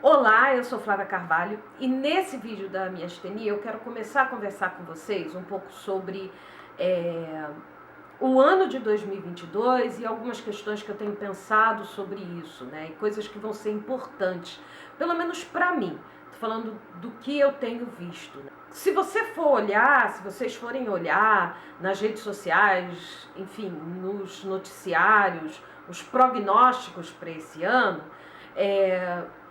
Olá, eu sou Flávia Carvalho e nesse vídeo da miastenia eu quero começar a conversar com vocês um pouco sobre o ano de 2022 e algumas questões que eu tenho pensado sobre isso, né? E coisas que vão ser importantes, pelo menos para mim. Tô falando do que eu tenho visto. Se você for olhar, se vocês forem olhar nas redes sociais, enfim, nos noticiários, os prognósticos para esse ano,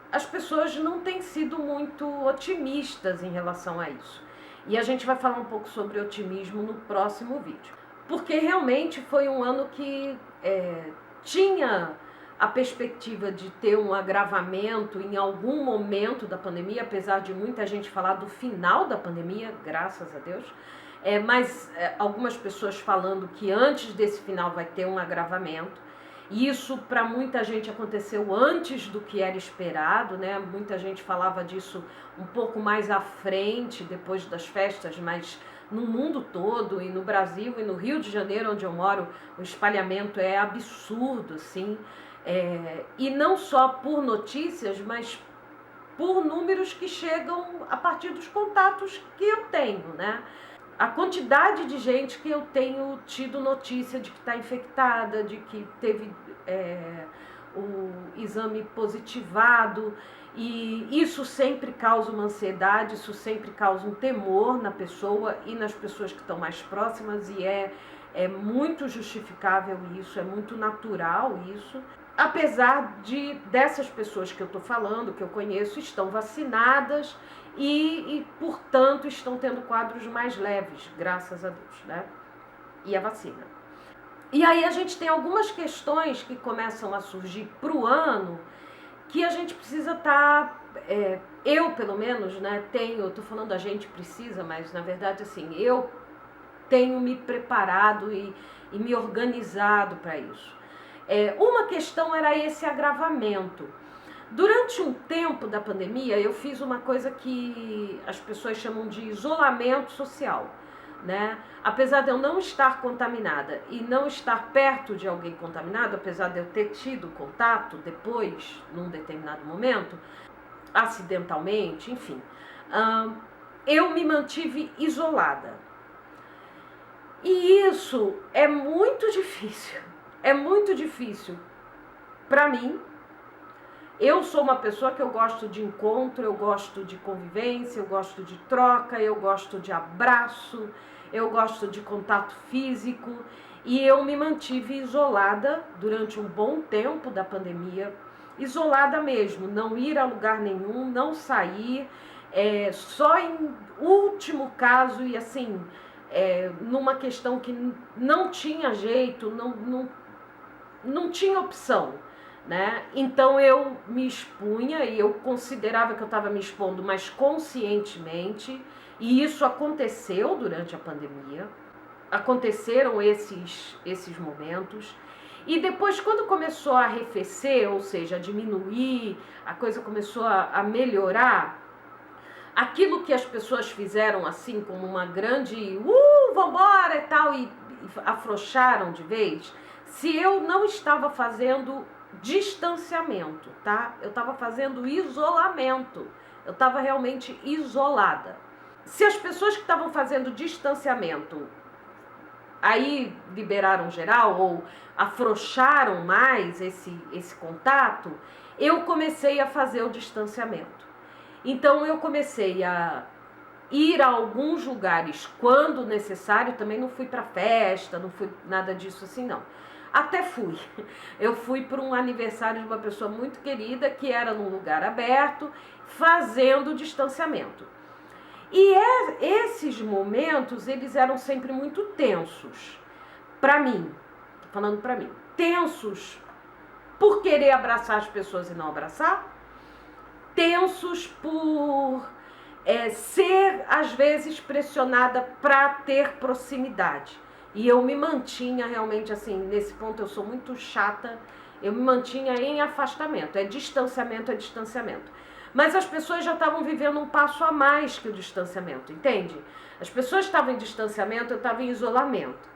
as pessoas não têm sido muito otimistas em relação a isso. E a gente vai falar um pouco sobre otimismo no próximo vídeo. Porque realmente foi um ano que tinha a perspectiva de ter um agravamento em algum momento da pandemia, apesar de muita gente falar do final da pandemia, graças a Deus, mas algumas pessoas falando que antes desse final vai ter um agravamento. E isso para muita gente aconteceu antes do que era esperado, né? Muita gente falava disso um pouco mais à frente, depois das festas, mas no mundo todo, e no Brasil e no Rio de Janeiro, onde eu moro, o espalhamento é absurdo, assim. E não só por notícias, mas por números que chegam a partir dos contatos que eu tenho, né? A quantidade de gente que eu tenho tido notícia de que está infectada, de que teve o exame positivado, e isso sempre causa uma ansiedade, isso sempre causa um temor na pessoa e nas pessoas que estão mais próximas, e é muito justificável isso, é muito natural isso. Apesar dessas pessoas que eu estou falando, que eu conheço, estão vacinadas e, portanto, estão tendo quadros mais leves, graças a Deus, né? E a vacina. E aí a gente tem algumas questões que começam a surgir para o ano que a gente precisa estar... eu, pelo menos, né, estou falando a gente precisa, mas, na verdade, assim, eu tenho me preparado e me organizado para isso. Uma questão era esse agravamento. Durante um tempo da pandemia, eu fiz uma coisa que as pessoas chamam de isolamento social, né? Apesar de eu não estar contaminada e não estar perto de alguém contaminado, apesar de eu ter tido contato depois, num determinado momento, acidentalmente, enfim, eu me mantive isolada. E isso é muito difícil. É muito difícil para mim. Eu sou uma pessoa que eu gosto de encontro, eu gosto de convivência, eu gosto de troca, eu gosto de abraço, eu gosto de contato físico, e eu me mantive isolada durante um bom tempo da pandemia, isolada mesmo, não ir a lugar nenhum, não sair, só em último caso e assim, numa questão que não tinha jeito, não tinha opção, né? Então eu me expunha e eu considerava que eu estava me expondo, mas conscientemente, e isso aconteceu durante a pandemia, aconteceram esses momentos. E depois, quando começou a arrefecer, ou seja, a diminuir, a coisa começou a melhorar, aquilo que as pessoas fizeram assim como uma grande vambora e tal, e afrouxaram de vez, se eu não estava fazendo distanciamento, tá? Eu estava fazendo isolamento, eu estava realmente isolada. Se as pessoas que estavam fazendo distanciamento aí liberaram geral ou afrouxaram mais esse contato, eu comecei a fazer o distanciamento. Então eu comecei a ir a alguns lugares quando necessário, também não fui para festa, não fui nada disso assim não. Até fui. Eu fui para um aniversário de uma pessoa muito querida que era num lugar aberto, fazendo distanciamento. E esses momentos, eles eram sempre muito tensos. Para mim, tô falando para mim, tensos por querer abraçar as pessoas e não abraçar, tensos por ser, às vezes, pressionada para ter proximidade. E eu me mantinha realmente assim, nesse ponto eu sou muito chata, eu me mantinha em afastamento, é distanciamento. Mas as pessoas já estavam vivendo um passo a mais que o distanciamento, entende? As pessoas estavam em distanciamento, eu estava em isolamento.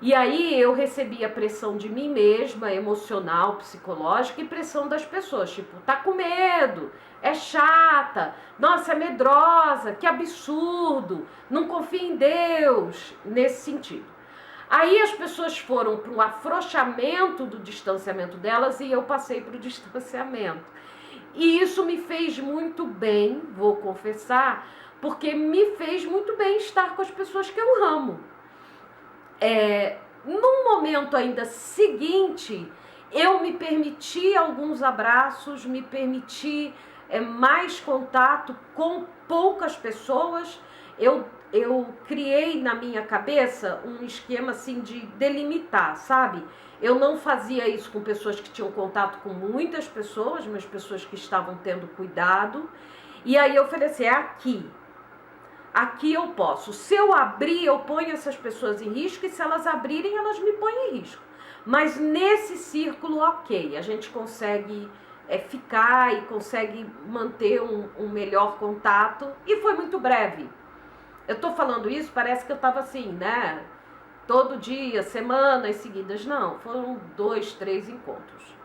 E aí eu recebia pressão de mim mesma, emocional, psicológica, e pressão das pessoas, tipo, tá com medo, é chata, nossa, é medrosa, que absurdo, não confia em Deus, nesse sentido. Aí as pessoas foram para o afrouxamento do distanciamento delas e eu passei para o distanciamento. E isso me fez muito bem, vou confessar, porque me fez muito bem estar com as pessoas que eu amo. Num momento ainda seguinte, eu me permiti alguns abraços, me permiti mais contato com poucas pessoas. Eu criei na minha cabeça um esquema assim de delimitar, sabe? Eu não fazia isso com pessoas que tinham contato com muitas pessoas, mas pessoas que estavam tendo cuidado. E aí eu falei assim, é aqui. Aqui eu posso. Se eu abrir, eu ponho essas pessoas em risco, e se elas abrirem, elas me põem em risco. Mas nesse círculo, ok, a gente consegue ficar e consegue manter um melhor contato. E foi muito breve. Eu tô falando isso, parece que eu tava assim, né? Todo dia, semanas seguidas. Não, foram 2, 3 encontros.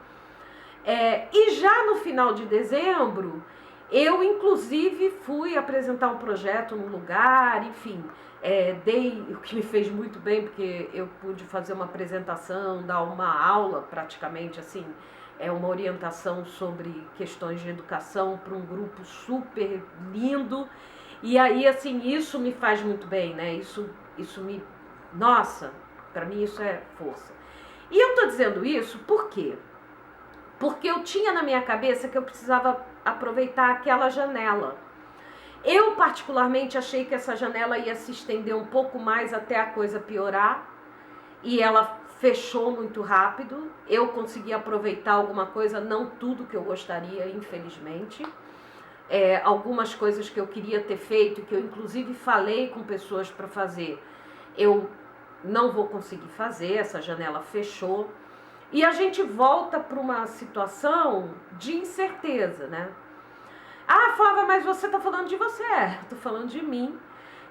E já no final de dezembro, eu inclusive fui apresentar um projeto num lugar, enfim, o que me fez muito bem, porque eu pude fazer uma apresentação, dar uma aula praticamente, assim, uma orientação sobre questões de educação para um grupo super lindo. E aí, assim, isso me faz muito bem, né? Isso me... Nossa, para mim isso é força. E eu tô dizendo isso por quê? Porque eu tinha na minha cabeça que eu precisava aproveitar aquela janela. Eu particularmente achei que essa janela ia se estender um pouco mais até a coisa piorar. E ela fechou muito rápido. Eu consegui aproveitar alguma coisa, não tudo que eu gostaria, infelizmente. Algumas coisas que eu queria ter feito, que eu inclusive falei com pessoas para fazer, eu não vou conseguir fazer, essa janela fechou. E a gente volta para uma situação de incerteza, né? Ah, Flávia, mas você está falando de você. Eu estou falando de mim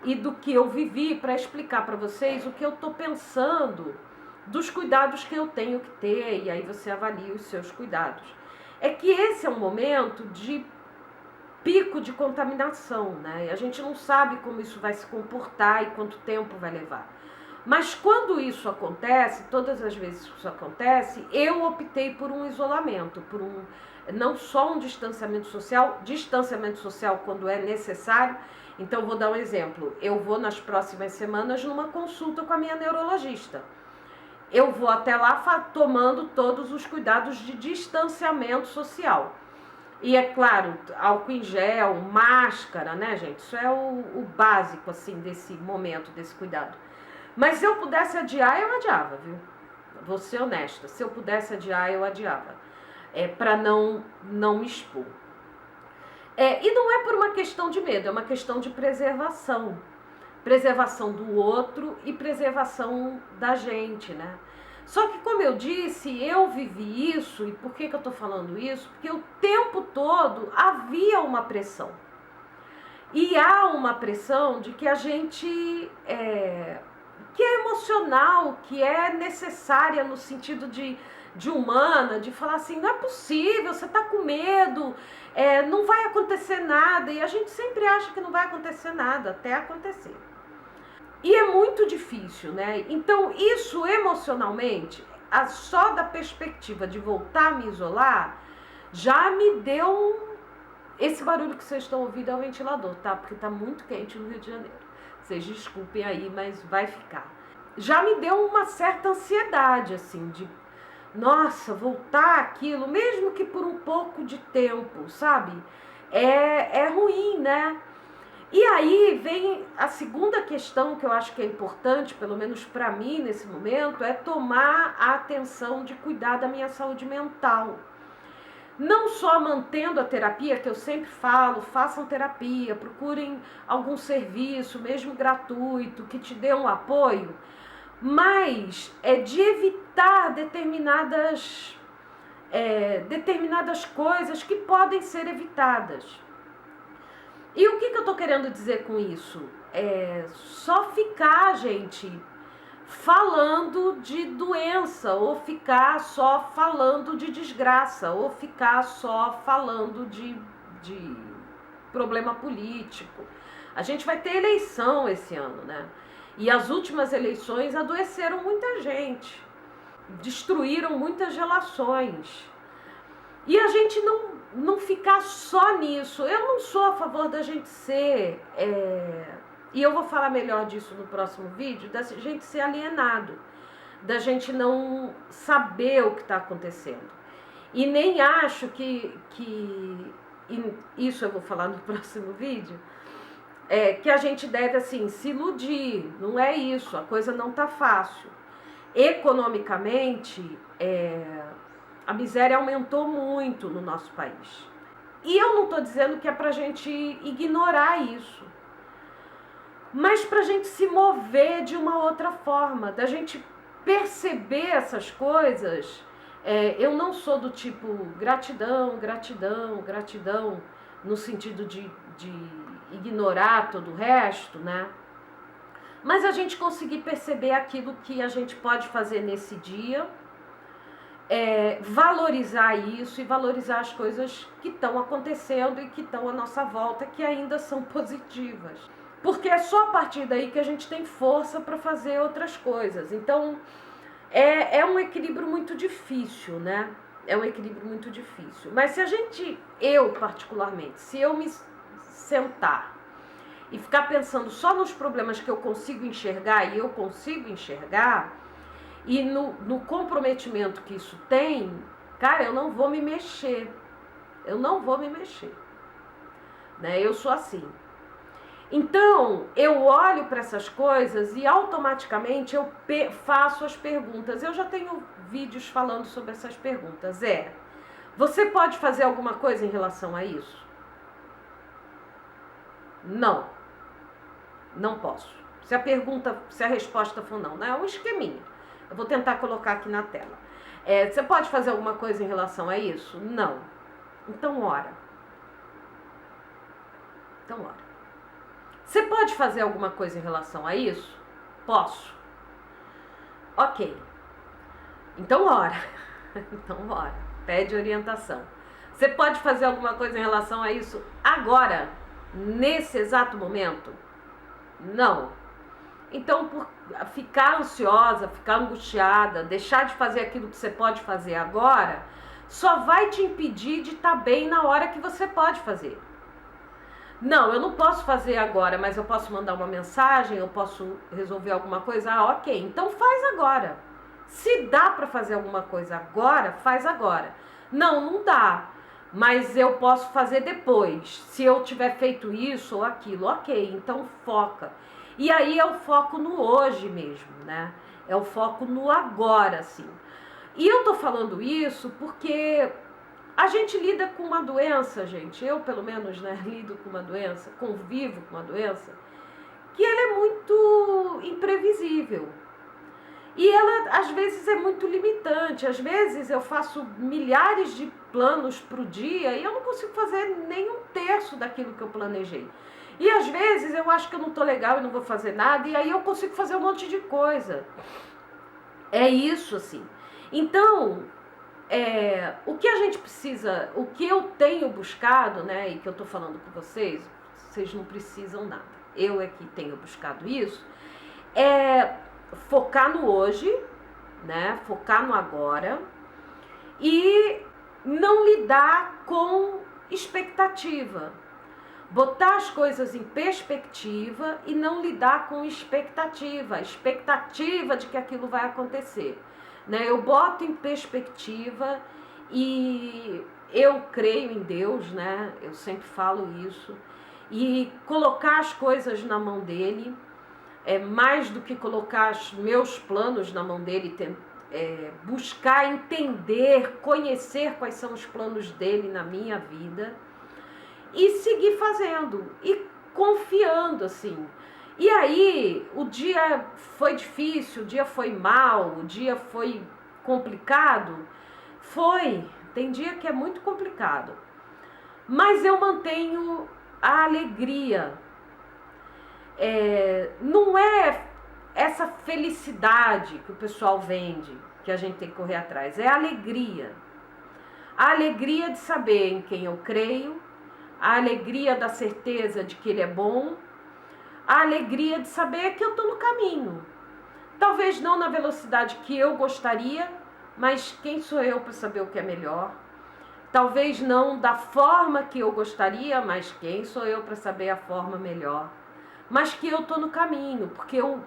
e do que eu vivi, para explicar para vocês o que eu estou pensando dos cuidados que eu tenho que ter, e aí você avalia os seus cuidados. É que esse é um momento de pico de contaminação, né? E a gente não sabe como isso vai se comportar e quanto tempo vai levar. Mas quando isso acontece, todas as vezes que isso acontece, eu optei por um isolamento, não só um distanciamento social quando é necessário. Então, vou dar um exemplo. Eu vou nas próximas semanas numa consulta com a minha neurologista. Eu vou até lá tomando todos os cuidados de distanciamento social. E é claro, álcool em gel, máscara, né, gente? Isso é o básico, assim, desse momento, desse cuidado. Mas se eu pudesse adiar, eu adiava, viu? Vou ser honesta. Se eu pudesse adiar, eu adiava. Para não me expor. E não é por uma questão de medo, é uma questão de preservação. Preservação do outro e preservação da gente, né? Só que, como eu disse, eu vivi isso. E por que eu estou falando isso? Porque o tempo todo havia uma pressão. E há uma pressão de que a gente... que é emocional, que é necessária no sentido de humana, de falar assim, não é possível, você está com medo, não vai acontecer nada. E a gente sempre acha que não vai acontecer nada, até acontecer. E é muito difícil, né? Então, isso emocionalmente, só da perspectiva de voltar a me isolar, já me deu Esse barulho que vocês estão ouvindo é o ventilador, tá? Porque tá muito quente no Rio de Janeiro. Vocês desculpem aí, mas vai ficar. Já me deu uma certa ansiedade, assim, de... Nossa, voltar aquilo, mesmo que por um pouco de tempo, sabe? É ruim, né? E aí vem a segunda questão que eu acho que é importante, pelo menos para mim nesse momento, é tomar a atenção de cuidar da minha saúde mental. Não só mantendo a terapia, que eu sempre falo, façam terapia, procurem algum serviço, mesmo gratuito, que te dê um apoio, mas de evitar determinadas coisas que podem ser evitadas. E o que eu estou querendo dizer com isso? Só ficar, gente, falando de doença, ou ficar só falando de desgraça, ou ficar só falando de de problema político. A gente vai ter eleição esse ano, né? E as últimas eleições adoeceram muita gente, destruíram muitas relações. E a gente não ficar só nisso. Eu não sou a favor da gente ser, e eu vou falar melhor disso no próximo vídeo, da gente ser alienado, da gente não saber o que está acontecendo. E nem acho que isso eu vou falar no próximo vídeo, que a gente deve assim se iludir. Não é isso, a coisa não está fácil. Economicamente, a miséria aumentou muito no nosso país. E eu não estou dizendo que é para a gente ignorar isso, mas para a gente se mover de uma outra forma, da gente perceber essas coisas. Eu não sou do tipo gratidão, gratidão, gratidão, no sentido de ignorar todo o resto, né? Mas a gente conseguir perceber aquilo que a gente pode fazer nesse dia, valorizar isso e valorizar as coisas que estão acontecendo e que estão à nossa volta, que ainda são positivas. Porque é só a partir daí que a gente tem força para fazer outras coisas. Então, é um equilíbrio muito difícil, né? É um equilíbrio muito difícil. Mas se a gente, eu particularmente, se eu me sentar e ficar pensando só nos problemas que eu consigo enxergar, e eu consigo enxergar, e no comprometimento que isso tem, cara, eu não vou me mexer. Eu não vou me mexer. Né? Eu sou assim. Então, eu olho para essas coisas e automaticamente eu faço as perguntas. Eu já tenho vídeos falando sobre essas perguntas. Você pode fazer alguma coisa em relação a isso? Não. Não posso. Se a resposta for não, é um esqueminha. Eu vou tentar colocar aqui na tela. Você pode fazer alguma coisa em relação a isso? Não. Então, ora. Você pode fazer alguma coisa em relação a isso? Posso. Ok. Então, ora. Pede orientação. Você pode fazer alguma coisa em relação a isso agora? Nesse exato momento? Não. Então, por ficar ansiosa, ficar angustiada, deixar de fazer aquilo que você pode fazer agora, só vai te impedir de estar bem na hora que você pode fazer. Não, eu não posso fazer agora, mas eu posso mandar uma mensagem, eu posso resolver alguma coisa. Ok, então faz agora. Se dá para fazer alguma coisa agora, faz agora. Não dá, mas eu posso fazer depois, se eu tiver feito isso ou aquilo. Ok, então foca. E aí é o foco no hoje mesmo, né? É o foco no agora, assim. E eu tô falando isso porque a gente lida com uma doença, gente. Eu, pelo menos, né, lido com uma doença, convivo com uma doença, que ela é muito imprevisível. E ela, às vezes, é muito limitante. Às vezes, eu faço milhares de planos pro dia e eu não consigo fazer nem um terço daquilo que eu planejei. E às vezes eu acho que eu não tô legal e não vou fazer nada, e aí eu consigo fazer um monte de coisa. É isso, assim. Então, o que a gente precisa, o que eu tenho buscado, né, e que eu tô falando com vocês não precisam nada. Eu é que tenho buscado isso, focar no hoje, né, focar no agora, e não lidar com expectativa. Botar as coisas em perspectiva e não lidar com expectativa de que aquilo vai acontecer. Né? Eu boto em perspectiva e eu creio em Deus, né? Eu sempre falo isso. E colocar as coisas na mão dele, mais do que colocar os meus planos na mão dele, buscar entender, conhecer quais são os planos dele na minha vida. E seguir fazendo, e confiando, assim. E aí, o dia foi difícil, o dia foi mal, o dia foi complicado. Tem dia que é muito complicado. Mas eu mantenho a alegria. Não é essa felicidade que o pessoal vende, que a gente tem que correr atrás. É a alegria. A alegria de saber em quem eu creio, a alegria da certeza de que ele é bom, a alegria de saber que eu estou no caminho. Talvez não na velocidade que eu gostaria, mas quem sou eu para saber o que é melhor? Talvez não da forma que eu gostaria, mas quem sou eu para saber a forma melhor? Mas que eu estou no caminho, porque eu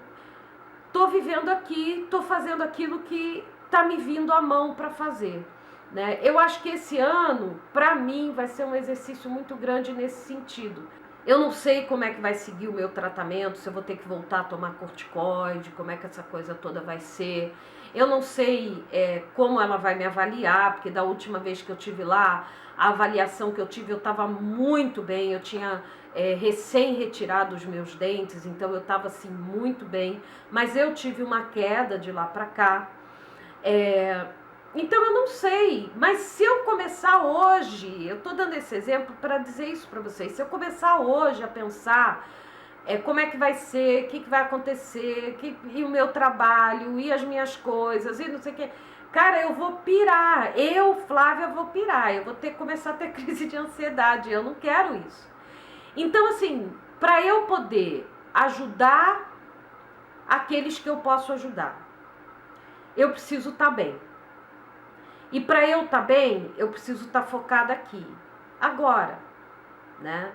estou vivendo aqui, estou fazendo aquilo que está me vindo à mão para fazer. Né? Eu acho que esse ano, para mim, vai ser um exercício muito grande nesse sentido. Eu não sei como é que vai seguir o meu tratamento, se eu vou ter que voltar a tomar corticoide, como é que essa coisa toda vai ser. Eu não sei como ela vai me avaliar, porque da última vez que eu tive lá, a avaliação que eu tive, eu estava muito bem, eu tinha recém retirado os meus dentes, então eu estava assim muito bem, mas eu tive uma queda de lá para cá. Então eu não sei, mas se eu começar hoje, eu estou dando esse exemplo para dizer isso para vocês, se eu começar hoje a pensar como é que vai ser, o que vai acontecer, e o meu trabalho, e as minhas coisas, e não sei o que, cara, eu vou pirar, Flávia, vou pirar, eu vou começar a ter crise de ansiedade, eu não quero isso. Então assim, para eu poder ajudar aqueles que eu posso ajudar, eu preciso estar bem. E para eu estar bem, eu preciso estar focada aqui, agora, né?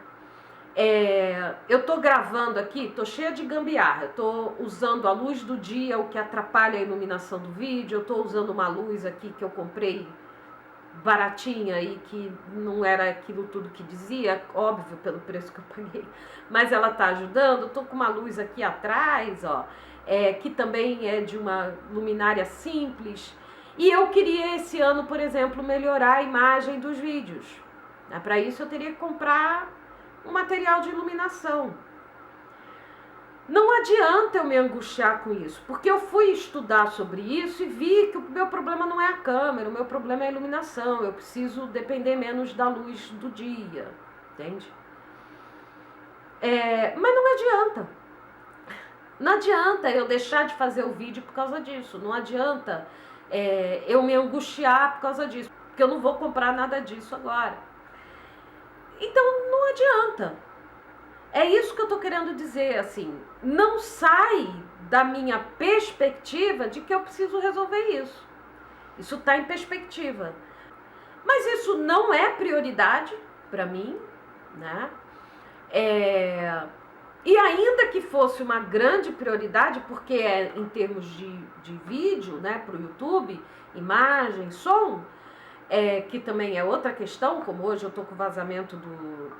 Eu tô gravando aqui, tô cheia de gambiarra, eu tô usando a luz do dia, o que atrapalha a iluminação do vídeo, eu tô usando uma luz aqui que eu comprei baratinha e que não era aquilo tudo que dizia, óbvio, pelo preço que eu paguei, mas ela tá ajudando. Eu tô com uma luz aqui atrás, ó, que também é de uma luminária simples. E eu queria esse ano, por exemplo, melhorar a imagem dos vídeos. Para isso eu teria que comprar um material de iluminação. Não adianta eu me angustiar com isso, porque eu fui estudar sobre isso e vi que o meu problema não é a câmera, o meu problema é a iluminação. Eu preciso depender menos da luz do dia, entende? Mas não adianta. Não adianta eu deixar de fazer o vídeo por causa disso. Não adianta eu me angustiar por causa disso, porque eu não vou comprar nada disso agora. Então não adianta. É isso que eu tô querendo dizer, assim, não sai da minha perspectiva de que eu preciso resolver isso. Isso tá em perspectiva. Mas isso não é prioridade para mim, né? E ainda que fosse uma grande prioridade, porque é em termos de vídeo, né, para o YouTube, imagem, som, que também é outra questão, como hoje eu estou com vazamento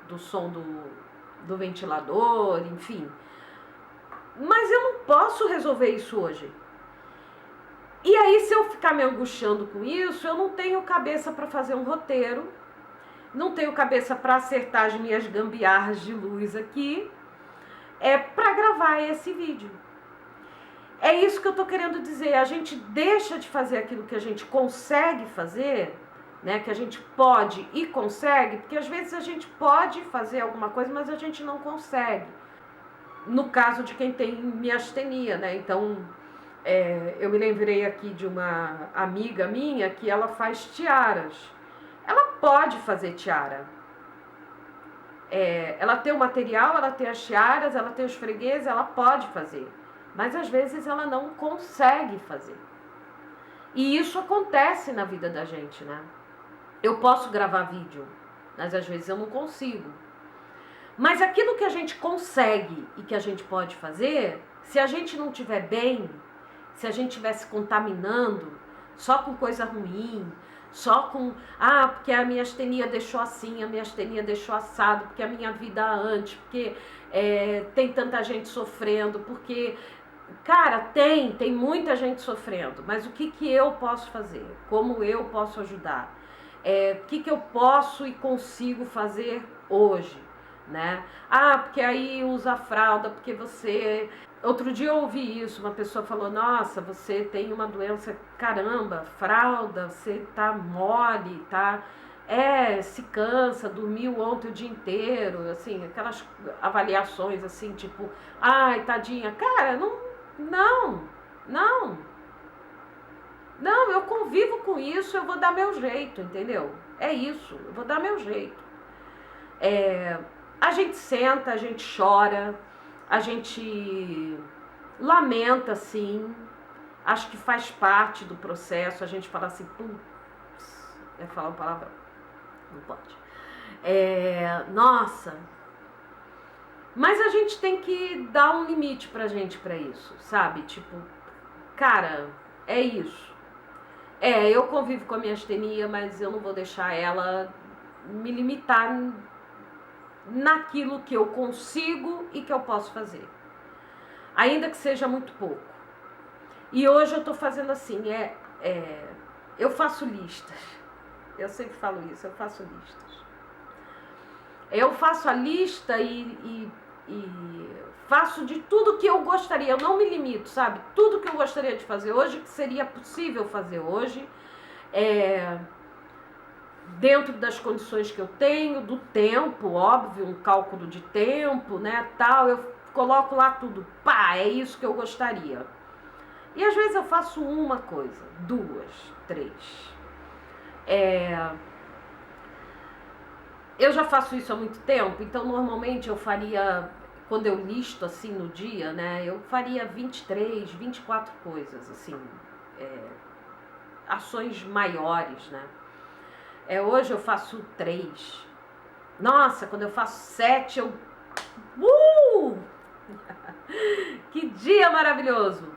do som do ventilador, enfim. Mas eu não posso resolver isso hoje. E aí, se eu ficar me angustiando com isso, eu não tenho cabeça para fazer um roteiro, não tenho cabeça para acertar as minhas gambiarras de luz aqui, para gravar esse vídeo. É isso que eu tô querendo dizer. A gente deixa de fazer aquilo que a gente consegue fazer, né, que a gente pode e consegue, porque às vezes a gente pode fazer alguma coisa, mas a gente não consegue. No caso de quem tem miastenia, né? Então, eu me lembrei aqui de uma amiga minha que ela faz tiaras. Ela pode fazer tiara. Ela tem o material, ela tem as tiaras, ela tem os fregueses, ela pode fazer. Mas às vezes ela não consegue fazer. E isso acontece na vida da gente, né? Eu posso gravar vídeo, mas às vezes eu não consigo. Mas aquilo que a gente consegue e que a gente pode fazer, se a gente não estiver bem, se a gente estiver se contaminando só com coisa ruim, só com, porque a miastenia deixou assim, a miastenia deixou assado, porque a minha vida antes, porque tem tanta gente sofrendo, porque, cara, tem muita gente sofrendo, mas o que eu posso fazer? Como eu posso ajudar? O que eu posso e consigo fazer hoje, né? Porque aí usa fralda, porque você... Outro dia eu ouvi isso, uma pessoa falou, nossa, você tem uma doença, caramba, fralda, você tá mole, tá... se cansa, dormiu ontem o dia inteiro, assim, aquelas avaliações assim, tipo, ai, tadinha. Cara, não, eu convivo com isso, eu vou dar meu jeito, entendeu? É isso, eu vou dar meu jeito. A gente senta, a gente chora, a gente lamenta, sim. Acho que faz parte do processo. A gente fala assim, putz, é falar uma palavra? Não pode. Nossa. Mas a gente tem que dar um limite pra gente pra isso, sabe? Tipo, cara, é isso. Eu convivo com a minha astenia, mas eu não vou deixar ela me limitar naquilo que eu consigo e que eu posso fazer. Ainda que seja muito pouco. E hoje eu tô fazendo assim, eu faço listas. Eu sempre falo isso, eu faço listas. Eu faço a lista e faço de tudo que eu gostaria. Eu não me limito, sabe? Tudo que eu gostaria de fazer hoje, que seria possível fazer hoje, dentro das condições que eu tenho, do tempo, óbvio, um cálculo de tempo, né, tal, eu coloco lá tudo. Pá, é isso que eu gostaria. E às vezes eu faço uma coisa, 2, 3. Eu já faço isso há muito tempo, então normalmente eu faria, quando eu listo assim no dia, né, eu faria 23, 24 coisas, assim, ações maiores, né. Hoje eu faço 3. Nossa, quando eu faço 7, eu... Que dia maravilhoso!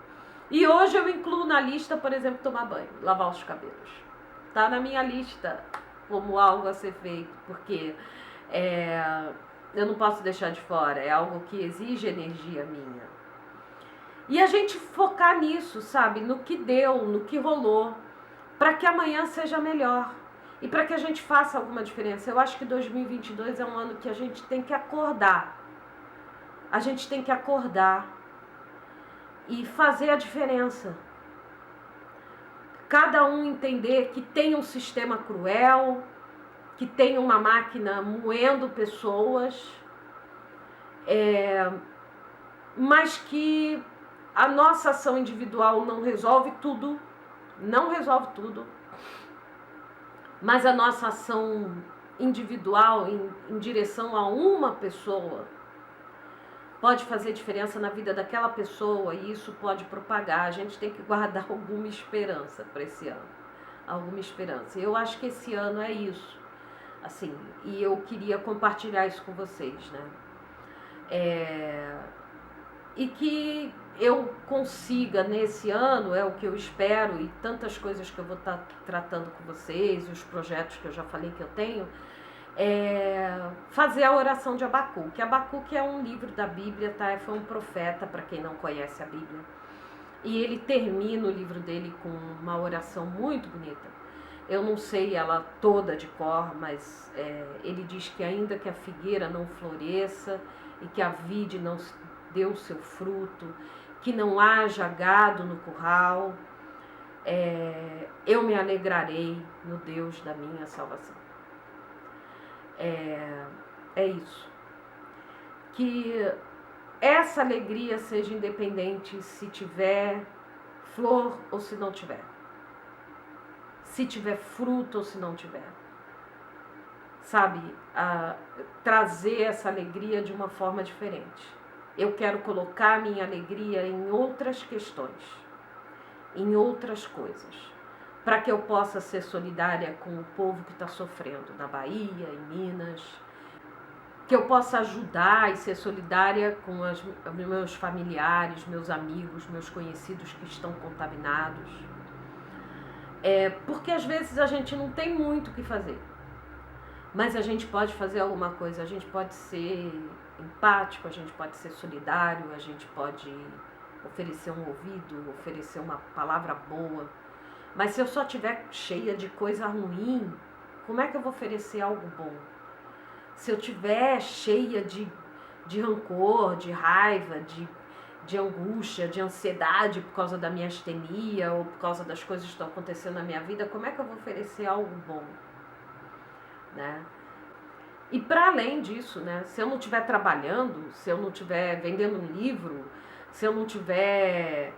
E hoje eu incluo na lista, por exemplo, tomar banho, lavar os cabelos. Tá na minha lista como algo a ser feito, porque eu não posso deixar de fora, é algo que exige energia minha. E a gente focar nisso, sabe? No que deu, no que rolou, para que amanhã seja melhor. E para que a gente faça alguma diferença. Eu acho que 2022 é um ano que a gente tem que acordar. A gente tem que acordar e fazer a diferença. Cada um entender que tem um sistema cruel, que tem uma máquina moendo pessoas, mas que a nossa ação individual não resolve tudo, mas a nossa ação individual em direção a uma pessoa pode fazer diferença na vida daquela pessoa e isso pode propagar. A gente tem que guardar alguma esperança para esse ano, alguma esperança. Eu acho que esse ano é isso, assim, e eu queria compartilhar isso com vocês, né? E que eu consiga nesse ano, é o que eu espero, e tantas coisas que eu vou estar tratando com vocês, os projetos que eu já falei que eu tenho, fazer a oração de Abacuque. Abacuque é um livro da Bíblia, tá? Foi um profeta, para quem não conhece a Bíblia. E ele termina o livro dele com uma oração muito bonita. Eu não sei ela toda de cor, mas ele diz que ainda que a figueira não floresça e que a vide não dê o seu fruto, que não haja gado no curral, eu me alegrarei no Deus da minha salvação. É isso. Que essa alegria seja independente se tiver flor ou se não tiver. Se tiver fruto ou se não tiver. Sabe? Trazer essa alegria de uma forma diferente. Eu quero colocar minha alegria em outras questões, em outras coisas, para que eu possa ser solidária com o povo que está sofrendo na Bahia, em Minas, que eu possa ajudar e ser solidária com meus familiares, meus amigos, meus conhecidos que estão contaminados. Porque às vezes a gente não tem muito o que fazer, mas a gente pode fazer alguma coisa, a gente pode ser empático, a gente pode ser solidário, a gente pode oferecer um ouvido, oferecer uma palavra boa. Mas se eu só estiver cheia de coisa ruim, como é que eu vou oferecer algo bom? Se eu estiver cheia de rancor, de raiva, de angústia, de ansiedade por causa da minha astenia ou por causa das coisas que estão acontecendo na minha vida, como é que eu vou oferecer algo bom? Né? E para além disso, né, se eu não estiver trabalhando, se eu não estiver vendendo um livro, se eu não estiver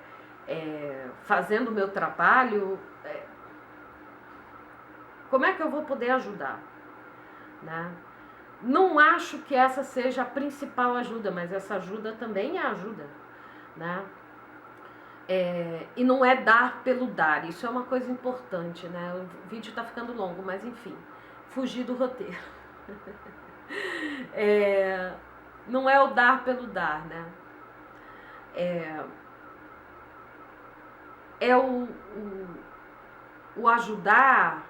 fazendo o meu trabalho, como é que eu vou poder ajudar? Né? Não acho que essa seja a principal ajuda, mas essa ajuda também é ajuda, né? E não é dar pelo dar, isso é uma coisa importante, né? O vídeo tá ficando longo, mas enfim, fugir do roteiro. Não é o dar pelo dar, né? É o ajudar,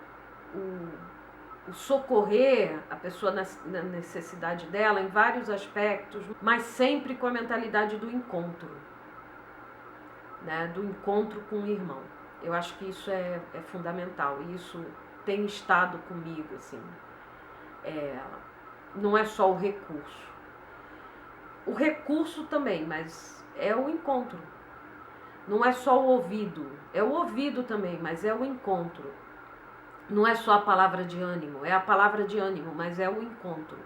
o socorrer a pessoa na necessidade dela em vários aspectos, mas sempre com a mentalidade do encontro, né? Do encontro com o irmão. Eu acho que isso é fundamental e isso tem estado comigo, assim. Não é só o recurso. O recurso também, mas é o encontro. Não é só o ouvido, é o ouvido também, mas é o encontro. Não é só a palavra de ânimo, é a palavra de ânimo, mas é o encontro.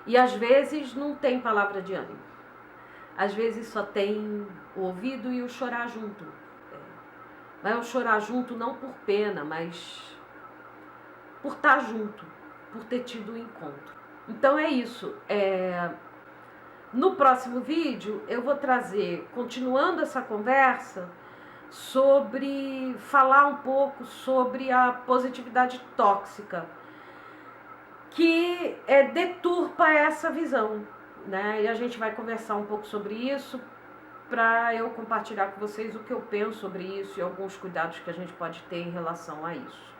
E às vezes não tem palavra de ânimo. Às vezes só tem o ouvido e o chorar junto. Mas o chorar junto não por pena, mas por estar junto, por ter tido o encontro. Então é isso. No próximo vídeo eu vou trazer, continuando essa conversa, falar um pouco sobre a positividade tóxica, que deturpa essa visão, né? E a gente vai conversar um pouco sobre isso, para eu compartilhar com vocês o que eu penso sobre isso e alguns cuidados que a gente pode ter em relação a isso.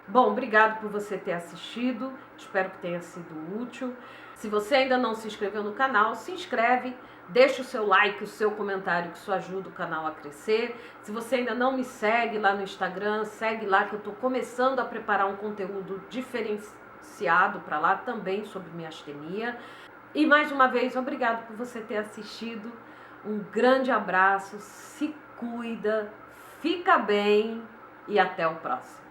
Bom, obrigado por você ter assistido, espero que tenha sido útil. Se você ainda não se inscreveu no canal, se inscreve, deixa o seu like, o seu comentário, que isso ajuda o canal a crescer. Se você ainda não me segue lá no Instagram, segue lá que eu estou começando a preparar um conteúdo diferenciado para lá também sobre miastenia. E mais uma vez, obrigado por você ter assistido. Um grande abraço, se cuida, fica bem e até o próximo.